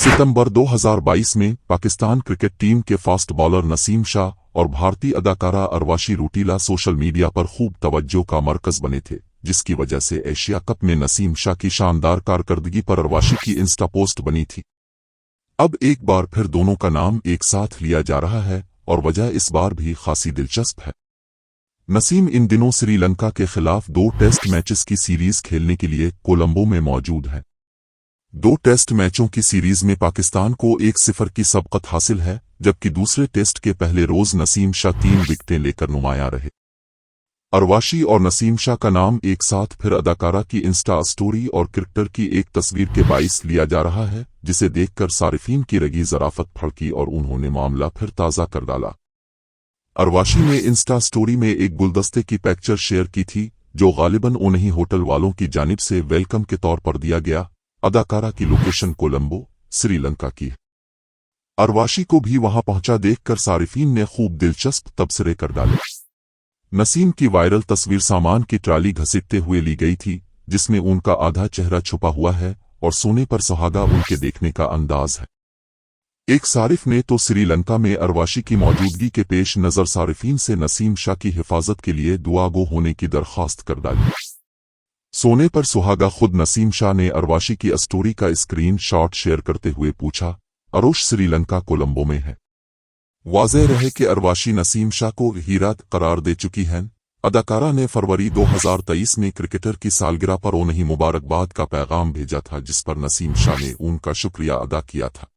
सितंबर 2022 में Pakistan cricket team के fast bowler Naseem Shah और भारतीय अदाकारा अरवाशी रूटीला सोशल मीडिया पर खूब तवज्जो का मरकज बने थे, जिसकी वजह से एशिया कप में नसीम शाह की शानदार कारकर्दगी पर अरवाशी की इंस्टा पोस्ट बनी थी। अब एक बार फिर दोनों का नाम एक साथ लिया जा रहा है और वजह इस बार भी खासी दिलचस्प है। नसीम इन दिनों श्रीलंका के खिलाफ 2 टेस्ट मैचेस की सीरीज खेलने के लिए कोलंबो में मौजूद है। 2 टेस्ट मैचों की सीरीज में पाकिस्तान को 1-0 की सबकत हासिल है, जबकि दूसरे टेस्ट के पहले रोज नसीम शाह 3 विकेटें लेकर नुमाया रहे। अरवाशी और नसीम शाह का नाम एक साथ फिर अदाकारा की इंस्टा स्टोरी और क्रिकेटर की एक तस्वीर के बाइस लिया जा रहा है, जिसे देखकर सारिफीन की रगी ज़राफत फड़की और उन्होंने मामला फिर ताज़ा कर डाला। अरवाशी ने इंस्टा स्टोरी में एक गुलदस्ते की पिक्चर शेयर की थी, जो गालिबन उन्हीं होटल वालों की जानिब से वेलकम के तौर पर दिया गया। अदाकारा की लोकेशन कोलंबो, श्रीलंका की है। अरवाशी को भी वहां पहुंचा देखकर सारिफीन ने खूब दिलचस्प तबसरे कर डाले। नसीम की वायरल तस्वीर सामान की ट्राली घसीटते हुए ली गई थी, जिसमें उनका आधा चेहरा छुपा हुआ है और सोने पर सुहागा उनके देखने का अंदाज है। एक सारिफ ने तो श्रीलंका में अरवाशी की मौजूदगी के पेश नजर सारिफीन से नसीम शाह की हिफाजत के लिए दुआगो होने की दरख्वास्त कर डाली। सोने पर सुहागा खुद नसीम शाह ने अरवाशी की स्टोरी का स्क्रीन शॉट शेयर करते हुए पूछा, अरोश श्रीलंका कोलंबो में है। वाज़ेह रहे कि अरवाशी नसीम शाह को हीरा करार दे चुकी हैं। अदाकारा ने फरवरी 2023 में क्रिकेटर की सालगिरह पर उन्हें मुबारकबाद का पैगाम भेजा था, जिस पर नसीम शाह ने उनका शुक्रिया अदा किया था।